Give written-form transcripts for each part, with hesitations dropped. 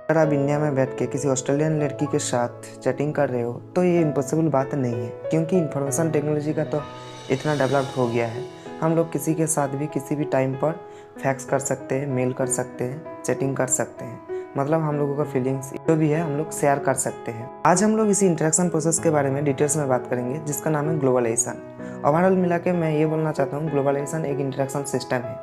अगर आप इंडिया में बैठ के किसी ऑस्ट्रेलियन लड़की के साथ चैटिंग कर रहे हो तो ये इम्पॉसिबल बात नहीं है, क्योंकि इंफॉर्मेशन टेक्नोलॉजी का तो इतना डेवलप्ड हो गया है। हम लोग किसी के साथ भी किसी भी टाइम पर फैक्स कर सकते हैं, मेल कर सकते हैं, चैटिंग कर सकते हैं। मतलब हम लोगों का फीलिंग्स जो भी है हम लोग शेयर कर सकते हैं। आज हम लोग इसी इंटरेक्शन प्रोसेस के बारे में डिटेल्स में बात करेंगे, जिसका नाम है ग्लोबलाइजेशन। ओवरऑल मिला के मैं ये बोलना चाहता हूँ, ग्लोबलाइजेशन एक इंटरेक्शन सिस्टम है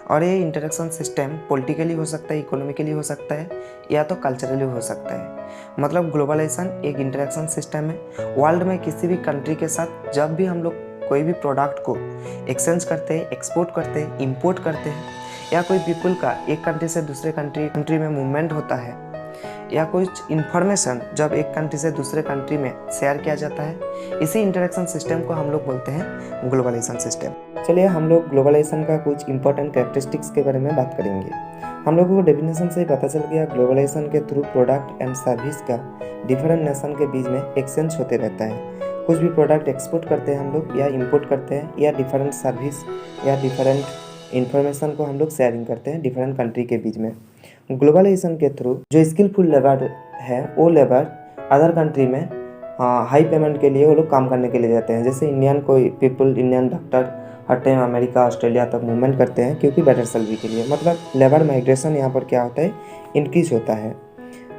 और ये इंटरेक्शन सिस्टम पॉलिटिकली हो सकता है, इकोनॉमिकली हो सकता है या तो कल्चरली हो सकता है। मतलब ग्लोबलाइजेशन एक इंटरेक्शन सिस्टम है। वर्ल्ड में किसी भी कंट्री के साथ जब भी हम लोग कोई भी प्रोडक्ट को एक्सचेंज करते हैं, एक्सपोर्ट करते हैं, इंपोर्ट करते हैं, या कोई पीपल का एक कंट्री से दूसरे कंट्री में मूवमेंट होता है, या कुछ इन्फॉर्मेशन जब एक कंट्री से दूसरे कंट्री में शेयर किया जाता है, इसी इंटरेक्शन सिस्टम को हम लोग बोलते हैं ग्लोबलाइजेशन सिस्टम। चलिए हम लोग ग्लोबलाइजेशन का कुछ इंपॉर्टेंट कैरेक्टरिस्टिक्स के बारे में बात करेंगे। हम लोगों को डेफिनेशन से ही पता चल गया, ग्लोबलाइजेशन के थ्रू प्रोडक्ट एंड सर्विस का डिफरेंट नेशन के बीच में एक्सचेंज होते रहता है। कुछ भी प्रोडक्ट एक्सपोर्ट करते हैं हम लोग या इंपोर्ट करते हैं, या डिफरेंट सर्विस या डिफरेंट इन्फॉर्मेशन को हम लोग शेयरिंग करते हैं डिफरेंट कंट्री के बीच में। ग्लोबलाइजेशन के थ्रू जो स्किलफुल लेबर है वो लेबर अदर कंट्री में हाई पेमेंट के लिए वो लोग काम करने के लिए जाते हैं। जैसे इंडियन कोई पीपल, इंडियन डॉक्टर हर टाइम अमेरिका, ऑस्ट्रेलिया तक मूवमेंट करते हैं क्योंकि बेटर सैलरी के लिए। मतलब लेबर माइग्रेशन यहाँ पर क्या होता है, इंक्रीज होता है।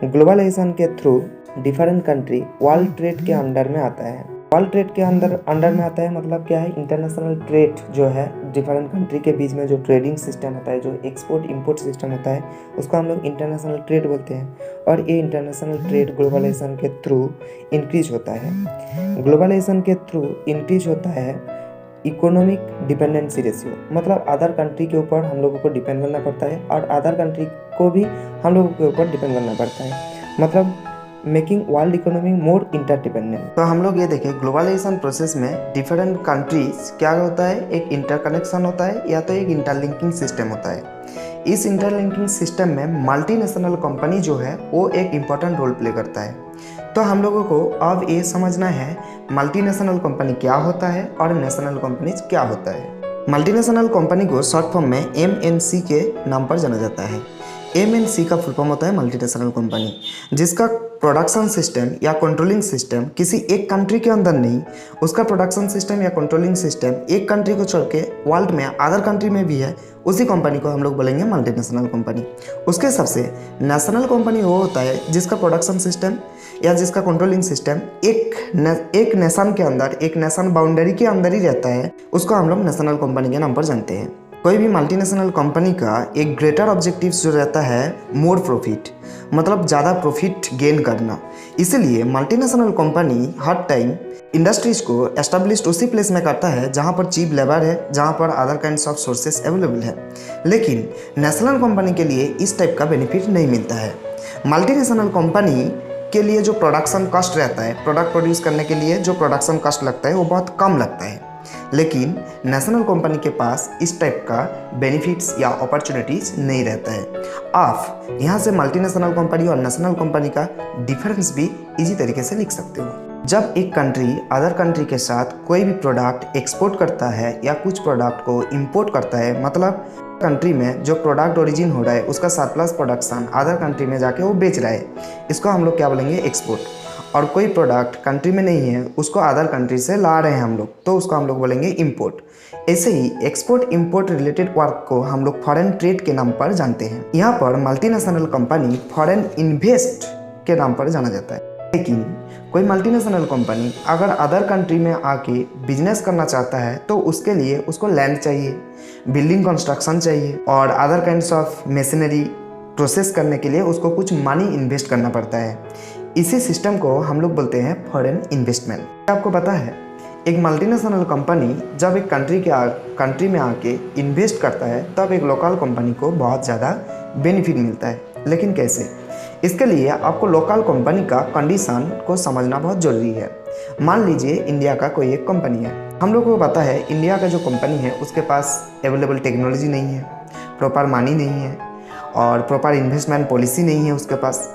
ग्लोबलाइजेशन के through different country world trade के अंडर में आता है। वर्ल्ड ट्रेड के अंडर में आता है मतलब क्या है, इंटरनेशनल ट्रेड जो है डिफरेंट कंट्री के बीच में जो ट्रेडिंग सिस्टम होता है, जो एक्सपोर्ट इंपोर्ट सिस्टम होता है, उसको हम लोग इंटरनेशनल ट्रेड बोलते हैं। और ये इंटरनेशनल ट्रेड ग्लोबलाइजेशन के थ्रू इंक्रीज होता है। ग्लोबलाइजेशन के थ्रू इंक्रीज होता है इकोनॉमिक डिपेंडेंसी रेशियो। मतलब अदर कंट्री के ऊपर हम लोगों को डिपेंड करना पड़ता है और अदर कंट्री को भी हम लोगों के ऊपर डिपेंड करना पड़ता है। मतलब मेकिंग वर्ल्ड इकोनॉमी मोर इंटरडिपेंडेंट। तो हम लोग ये देखें, ग्लोबलाइजेशन प्रोसेस में डिफरेंट कंट्रीज क्या होता है, एक इंटरकनेक्शन होता है या तो एक इंटरलिंकिंग सिस्टम होता है। इस इंटरलिंकिंग सिस्टम में मल्टीनेशनल कंपनी जो है वो एक इम्पॉर्टेंट रोल प्ले करता है। तो हम लोगों को अब ये समझना है मल्टीनेशनल कंपनी क्या होता है और नेशनल कंपनीज क्या होता है। मल्टीनेशनल कंपनी को शॉर्ट फॉर्म में MNC के नाम पर जाना जाता है। MNC का फुल फॉर्म होता है मल्टीनेशनल कंपनी, जिसका प्रोडक्शन सिस्टम या कंट्रोलिंग सिस्टम किसी एक कंट्री के अंदर नहीं, उसका प्रोडक्शन सिस्टम या कंट्रोलिंग सिस्टम एक कंट्री को छोड़ के वर्ल्ड में अदर कंट्री में भी है। उसी कंपनी को हम लोग बोलेंगे मल्टीनेशनल कंपनी। उसके हिसाब से नेशनल कंपनी वो होता है जिसका प्रोडक्शन सिस्टम या जिसका कंट्रोलिंग सिस्टम एक नेशन के अंदर, एक नेशन बाउंड्री के अंदर ही रहता है, उसको हम लोग नेशनल कंपनी के नाम पर जानते हैं। कोई भी मल्टीनेशनल कंपनी का एक ग्रेटर ऑब्जेक्टिव जो रहता है मोर प्रॉफिट, मतलब ज़्यादा प्रॉफिट गेन करना। इसीलिए मल्टीनेशनल कंपनी हर टाइम इंडस्ट्रीज को एस्टेब्लिश उसी प्लेस में करता है जहाँ पर चीप लेबर है, जहाँ पर other kinds of sources available है। लेकिन नेशनल कंपनी के लिए इस टाइप का बेनिफिट नहीं मिलता है। मल्टीनेशनल कंपनी के लिए जो प्रोडक्शन कॉस्ट रहता है, प्रोडक्ट प्रोड्यूस करने के लिए जो प्रोडक्शन कॉस्ट लगता है वो बहुत कम लगता है। लेकिन नेशनल कंपनी के पास इस टाइप का बेनिफिट्स या अपॉर्चुनिटीज नहीं रहता है। आप यहाँ से मल्टीनेशनल कंपनी और नेशनल कंपनी का डिफरेंस भी इजी तरीके से लिख सकते हो। जब एक कंट्री अदर कंट्री के साथ कोई भी प्रोडक्ट एक्सपोर्ट करता है या कुछ प्रोडक्ट को इंपोर्ट करता है, मतलब कंट्री में जो प्रोडक्ट ओरिजिन हो रहा है उसका सरप्लस प्रोडक्शन अदर कंट्री में जाके वो बेच रहा है, इसको हम लोग क्या बोलेंगे, एक्सपोर्ट। और कोई प्रोडक्ट कंट्री में नहीं है, उसको अदर कंट्री से ला रहे हैं हम लोग, तो उसको हम लोग बोलेंगे इंपोर्ट। ऐसे ही एक्सपोर्ट इंपोर्ट रिलेटेड वर्क को हम लोग फॉरेन ट्रेड के नाम पर जानते हैं। यहाँ पर मल्टीनेशनल कंपनी फॉरेन इन्वेस्ट के नाम पर जाना जाता है। लेकिन कोई मल्टीनेशनल कंपनी अगर अदर कंट्री में आके बिजनेस करना चाहता है तो उसके लिए उसको लैंड चाहिए, बिल्डिंग कंस्ट्रक्शन चाहिए और other kinds of machinery process करने के लिए उसको कुछ मनी इन्वेस्ट करना पड़ता है। इसी सिस्टम को हम लोग बोलते हैं फॉरेन इन्वेस्टमेंट। आपको पता है एक मल्टीनेशनल कंपनी जब एक कंट्री में आके इन्वेस्ट करता है तब एक लोकल कंपनी को बहुत ज़्यादा बेनिफिट मिलता है। लेकिन कैसे? इसके लिए आपको लोकल कंपनी का कंडीशन को समझना बहुत ज़रूरी है। मान लीजिए इंडिया का कोई एक कंपनी है, हम लोग को पता है इंडिया का जो कंपनी है उसके पास अवेलेबल टेक्नोलॉजी नहीं है, प्रॉपर मनी नहीं है और प्रॉपर इन्वेस्टमेंट पॉलिसी नहीं है उसके पास।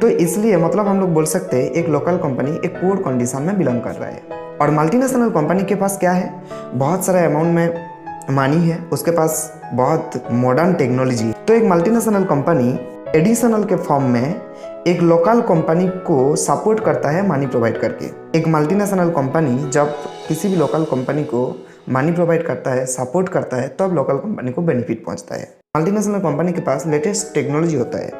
तो इसलिए मतलब हम लोग बोल सकते हैं एक लोकल कंपनी एक पुअर कंडीशन में बिलोंग कर रहा है। और मल्टीनेशनल कंपनी के पास क्या है, बहुत सारा अमाउंट में मनी है, उसके पास बहुत मॉडर्न टेक्नोलॉजी। तो एक मल्टीनेशनल कंपनी एडिशनल के फॉर्म में एक लोकल कंपनी को सपोर्ट करता है मनी प्रोवाइड करके। एक मल्टीनेशनल कंपनी जब किसी भी लोकल कंपनी को मनी प्रोवाइड करता है, सपोर्ट करता है, तब लोकल कंपनी को बेनिफिट पहुंचता है। मल्टीनेशनल कंपनी के पास लेटेस्ट टेक्नोलॉजी होता है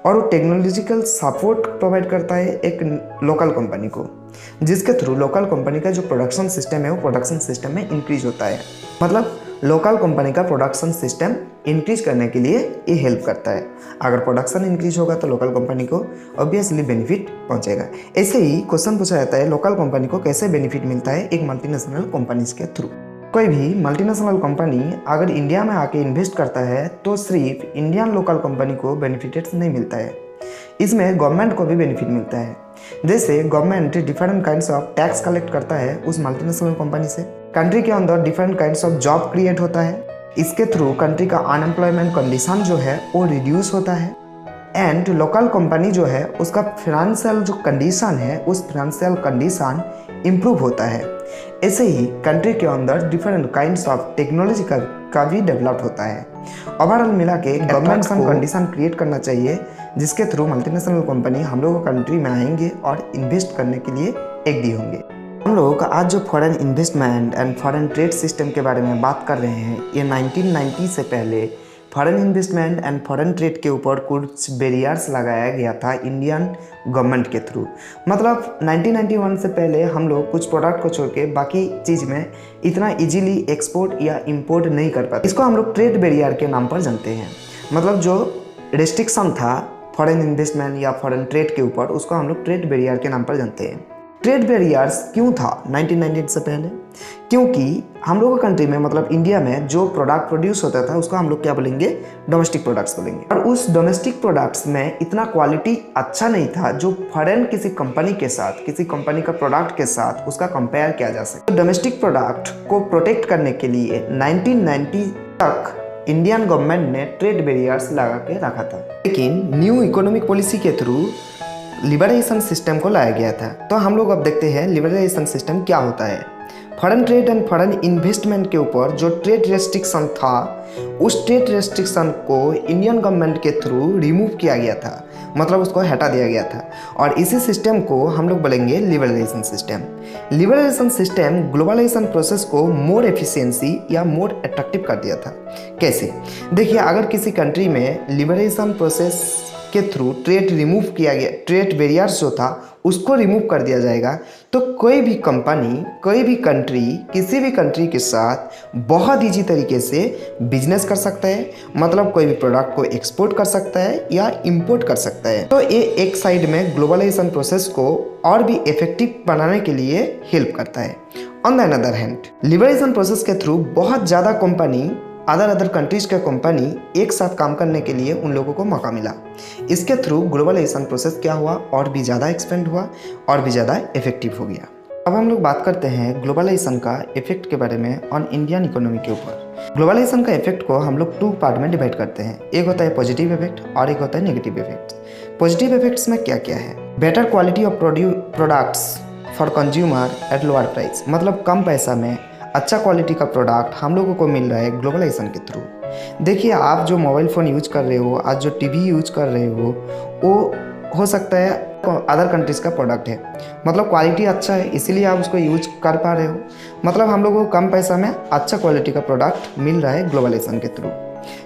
और वो टेक्नोलॉजिकल सपोर्ट प्रोवाइड करता है एक लोकल कंपनी को, जिसके थ्रू लोकल कंपनी का जो प्रोडक्शन सिस्टम है वो प्रोडक्शन सिस्टम में इंक्रीज होता है। मतलब लोकल कंपनी का प्रोडक्शन सिस्टम इंक्रीज करने के लिए ये हेल्प करता है। अगर प्रोडक्शन इंक्रीज होगा तो लोकल कंपनी को ऑब्वियसली बेनिफिट पहुंचेगा। ऐसे ही क्वेश्चन पूछा जाता है लोकल कंपनी को कैसे बेनिफिट मिलता है एक मल्टीनेशनल कंपनीज के थ्रू। कोई भी मल्टीनेशनल कंपनी अगर इंडिया में आके इन्वेस्ट करता है तो सिर्फ इंडियन लोकल कंपनी को बेनिफिट्स नहीं मिलता है, इसमें गवर्नमेंट को भी बेनिफिट मिलता है। जैसे government different kinds of tax collect करता है उस मल्टीनेशनल कंपनी से। कंट्री के अंदर different kinds of job create होता है, इसके थ्रू कंट्री का अनएम्प्लॉयमेंट कंडीशन जो है वो रिड्यूस होता है। एंड लोकल कंपनी जो है उसका फाइनेंशियल जो कंडीशन है उस फाइनेंशियल कंडीशन इम्प्रूव होता है। ऐसे ही कंट्री के अंदर डिफरेंट काइंड्स ऑफ टेक्नोलॉजी का भी डेवलप होता है। ओवरऑल मिला के गवर्नमेंट को कंडीशन क्रिएट करना चाहिए जिसके थ्रू मल्टीनेशनल कंपनी हम लोगों को कंट्री में आएंगे और इन्वेस्ट करने के लिए एग्री होंगे। हम लोग आज जो foreign investment and foreign trade system के बारे में बात कर रहे हैं, ये 1990 से पहले foreign investment and foreign trade के ऊपर कुछ बैरियर्स लगाया गया था इंडियन गवर्नमेंट के थ्रू। मतलब 1991 से पहले हम लोग कुछ प्रोडक्ट को छोड़ के बाकी चीज़ में इतना इजीली एक्सपोर्ट या इंपोर्ट नहीं कर पाते। इसको हम लोग ट्रेड बैरियर के नाम पर जानते हैं। मतलब जो रिस्ट्रिक्शन था फॉरेन इन्वेस्टमेंट या फॉरेन ट्रेड के ऊपर उसको हम लोग ट्रेड बैरियर के नाम पर जानते हैं। ट्रेड बैरियर्स क्यों था 1998 से पहले? क्योंकि हम लोगों कंट्री में मतलब इंडिया में जो प्रोडक्ट प्रोड्यूस होता था उसको हम लोग क्या बोलेंगे, डोमेस्टिक प्रोडक्ट्स बोलेंगे। और उस डोमेस्टिक प्रोडक्ट्स में इतना क्वालिटी अच्छा नहीं था जो फॉरेन किसी कंपनी के साथ, किसी कंपनी का प्रोडक्ट के साथ उसका कंपेयर किया जा सके। तो डोमेस्टिक प्रोडक्ट को प्रोटेक्ट करने के लिए 1990 तक इंडियन गवर्नमेंट ने ट्रेड बैरियर्स लगा के रखा था। लेकिन न्यू इकोनॉमिक पॉलिसी के थ्रू लिबरलाइजेशन सिस्टम को लाया गया था। तो हम लोग अब देखते हैं लिबरलाइजेशन सिस्टम क्या होता है। Foreign trade and foreign investment के ऊपर जो ट्रेड रेस्ट्रिक्शन था उस ट्रेड रेस्ट्रिक्शन को इंडियन गवर्नमेंट के थ्रू रिमूव किया गया था, मतलब उसको हटा दिया गया था। और इसी सिस्टम को हम लोग बोलेंगे liberalisation system. Liberalisation system globalisation process को मोर एफिशिएंसी या मोर अट्रैक्टिव कर दिया था। कैसे? देखिए, अगर किसी कंट्री में लिबरलाइजेशन प्रोसेस के थ्रू ट्रेड रिमूव किया गया, ट्रेड बैरियर्स जो था उसको रिमूव कर दिया जाएगा, तो कोई भी कंपनी, कोई भी कंट्री किसी भी कंट्री के साथ बहुत ईजी तरीके से बिजनेस कर सकता है। मतलब कोई भी प्रोडक्ट को एक्सपोर्ट कर सकता है या इंपोर्ट कर सकता है। तो ये एक साइड में ग्लोबलाइजेशन प्रोसेस को और भी इफेक्टिव बनाने के लिए हेल्प करता है। On the another hand, liberalisation process के थ्रू बहुत ज़्यादा कंपनी, अदर कंट्रीज के कंपनी एक साथ काम करने के लिए उन लोगों को मौका मिला। इसके थ्रू ग्लोबलाइजेशन प्रोसेस क्या हुआ, और भी ज़्यादा एक्सपेंड हुआ और भी ज़्यादा इफेक्टिव हो गया। अब हम लोग बात करते हैं ग्लोबलाइजेशन का इफेक्ट के बारे में ऑन इंडियन इकोनॉमी के ऊपर। ग्लोबलाइजेशन का इफेक्ट को हम लोग 2 पार्ट में डिवाइड करते हैं। एक होता है पॉजिटिव इफेक्ट और एक होता है नेगेटिव इफेक्ट्स। पॉजिटिव इफेक्ट्स में क्या क्या है? Better quality of products for consumer at lower price. मतलब कम पैसा में अच्छा क्वालिटी का प्रोडक्ट हम लोगों को मिल रहा है ग्लोबलाइजेशन के थ्रू। देखिए, आप जो मोबाइल फ़ोन यूज कर रहे हो, आज जो टीवी यूज कर रहे हो वो सकता है अदर कंट्रीज़ का प्रोडक्ट है। मतलब क्वालिटी अच्छा है इसीलिए आप उसको यूज कर पा रहे हो। मतलब हम लोगों को कम पैसा में अच्छा क्वालिटी का प्रोडक्ट मिल रहा है ग्लोबलाइजेशन के through.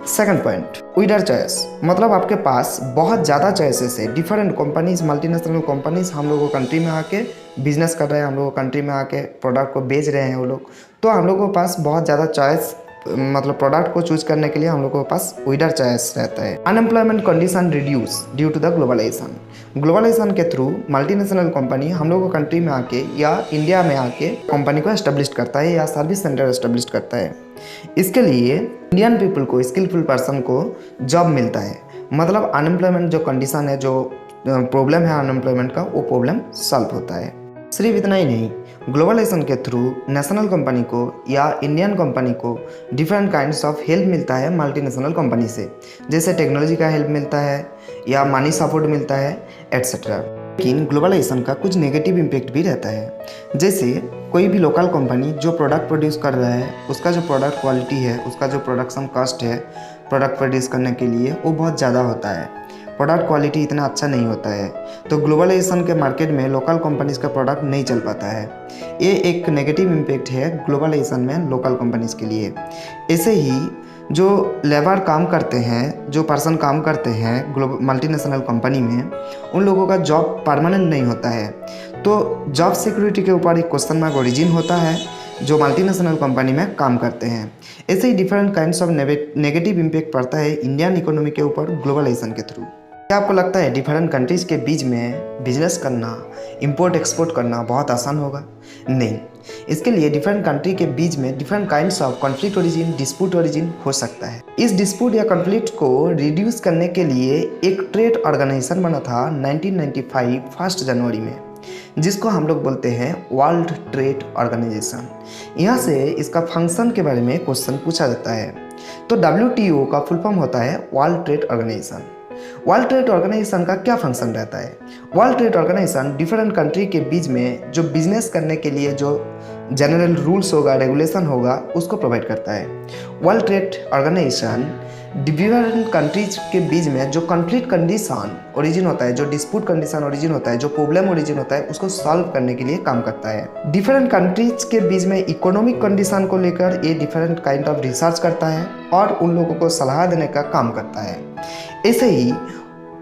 Second point, weeder choice. मतलब आपके पास बहुत ज़्यादा चॉइसेस है। डिफरेंट कंपनीज, मल्टीनेशनल कंपनीज हम लोगों कंट्री में आके बिजनेस कर रहे हैं, हम लोगों कंट्री में आके प्रोडक्ट को बेच रहे हैं वो लोग। तो हम लोगों के पास बहुत ज़्यादा चॉइस, मतलब प्रोडक्ट को चूज करने के लिए हम लोगों के पास विडर चॉइस रहता है। Unemployment condition reduce due to the globalisation. Globalisation के थ्रू मल्टीनेशनल कंपनी हम लोगों कंट्री में आके या इंडिया में आके कंपनी को एस्टेब्लिश करता है या सर्विस सेंटर एस्टेब्लिश करता है। इसके लिए इंडियन पीपल को, स्किलफुल पर्सन को जॉब मिलता है। मतलब अनएम्प्लॉयमेंट जो कंडीशन है, जो प्रॉब्लम है अनएम्प्लॉयमेंट का, वो प्रॉब्लम सॉल्व होता है। सिर्फ इतना ही नहीं, ग्लोबलाइजेशन के थ्रू नेशनल कंपनी को या इंडियन कंपनी को डिफरेंट काइंड्स ऑफ हेल्प मिलता है मल्टीनेशनल कंपनी से। जैसे टेक्नोलॉजी का हेल्प मिलता है या मनी सपोर्ट मिलता है एट्सेट्रा। लेकिन ग्लोबलाइजेशन का कुछ नेगेटिव इम्पैक्ट भी रहता है। जैसे कोई भी लोकल कंपनी जो प्रोडक्ट प्रोड्यूस कर रहा है, उसका जो प्रोडक्ट क्वालिटी है, उसका जो प्रोडक्शन कॉस्ट है प्रोडक्ट प्रोड्यूस करने के लिए, वो बहुत ज़्यादा होता है। प्रोडक्ट क्वालिटी इतना अच्छा नहीं होता है, तो ग्लोबलाइजेशन के मार्केट में लोकल कंपनीज का प्रोडक्ट नहीं चल पाता है। ये एक नेगेटिव इम्पैक्ट है ग्लोबलाइजेशन में लोकल कंपनीज के लिए। ऐसे ही जो लेबर काम करते हैं, जो पर्सन काम करते हैं ग्लोबल मल्टीनेशनल कंपनी में, उन लोगों का जॉब परमानेंट नहीं होता है, तो जॉब सिक्योरिटी के ऊपर एक क्वेश्चन मार्क ओरिजिन होता है जो मल्टीनेशनल कंपनी में काम करते हैं। ऐसे ही different kinds of negative impact पड़ता है इंडियन इकोनॉमी के ऊपर ग्लोबलाइजेशन के थ्रू। क्या आपको लगता है डिफरेंट कंट्रीज़ के बीच में बिजनेस करना, इंपोर्ट एक्सपोर्ट करना बहुत आसान होगा? नहीं, इसके लिए डिफरेंट कंट्री के बीच में different kinds of conflict origin, dispute origin हो सकता है। इस डिस्प्यूट या कॉन्फ्लिक्ट को रिड्यूस करने के लिए एक ट्रेड ऑर्गेनाइजेशन बना था 1995 1 जनवरी में, जिसको हम लोग बोलते हैं वर्ल्ड ट्रेड ऑर्गेनाइजेशन। यहाँ से इसका फंक्शन के बारे में क्वेश्चन पूछा जाता है। तो WTO का फुल फॉर्म होता है World Trade Organization. World Trade Organization का क्या फंक्शन रहता है? World Trade Organization different country के बीच में जो बिजनेस करने के लिए जो जनरल रूल्स होगा, रेगुलेशन होगा, उसको प्रोवाइड करता है। World Trade Organization different countries के बीच में जो कॉन्फ्लिक्ट कंडीशन ओरिजिन होता है, जो डिस्प्यूट कंडीशन ओरिजिन होता है, जो प्रॉब्लम ओरिजिन होता है, उसको सॉल्व करने के लिए काम करता है। डिफरेंट कंट्रीज के बीच में इकोनॉमिक कंडीशन को लेकर ये डिफरेंट काइंड ऑफ रिसर्च करता है और उन लोगों को सलाह देने का काम करता है। ऐसे ही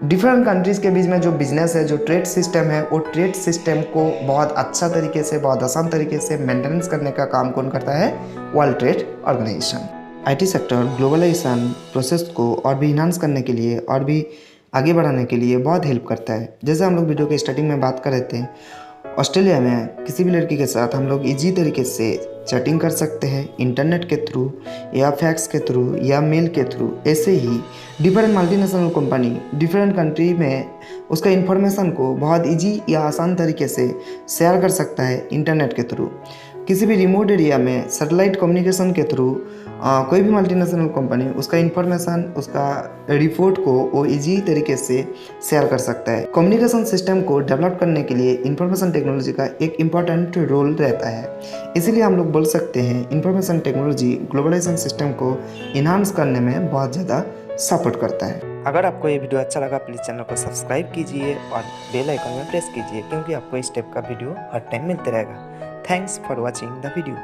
डिफरेंट कंट्रीज़ के बीच में जो बिजनेस है, जो ट्रेड सिस्टम है, वो ट्रेड सिस्टम को बहुत अच्छा तरीके से, बहुत आसान तरीके से मेंटेनेंस करने का काम कौन करता है? World Trade Organization. IT sector globalisation process को और भी इन्हांस करने के लिए और भी आगे बढ़ाने के लिए बहुत हेल्प करता है। जैसे हम लोग वीडियो के स्टार्टिंग में बात कर रहे थे, ऑस्ट्रेलिया में किसी भी लड़की के साथ हम लोग इजी तरीके से चैटिंग कर सकते हैं, इंटरनेट के थ्रू या फैक्स के थ्रू या मेल के थ्रू। ऐसे ही different multinational company different country में उसका इन्फॉर्मेशन को बहुत इजी या आसान तरीके से शेयर कर सकता है इंटरनेट के थ्रू। किसी भी रिमोट एरिया में सैटेलाइट कम्युनिकेशन के थ्रू कोई भी मल्टीनेशनल कंपनी उसका इन्फॉर्मेशन, उसका रिपोर्ट को वो इजी तरीके से शेयर कर सकता है। कम्युनिकेशन सिस्टम को डेवलप करने के लिए इंफॉर्मेशन टेक्नोलॉजी का एक इम्पॉर्टेंट रोल रहता है। इसीलिए हम लोग बोल सकते हैं इंफॉर्मेशन टेक्नोलॉजी ग्लोबलाइजेशन सिस्टम को इन्हांस करने में बहुत ज़्यादा सपोर्ट करता है। अगर आपको ये वीडियो अच्छा लगा, प्लीज़ चैनल को सब्सक्राइब कीजिए और बेल आइकन में प्रेस कीजिए, क्योंकि आपको इस टाइप का वीडियो हर टाइम मिलते रहेगा। Thanks for watching the video.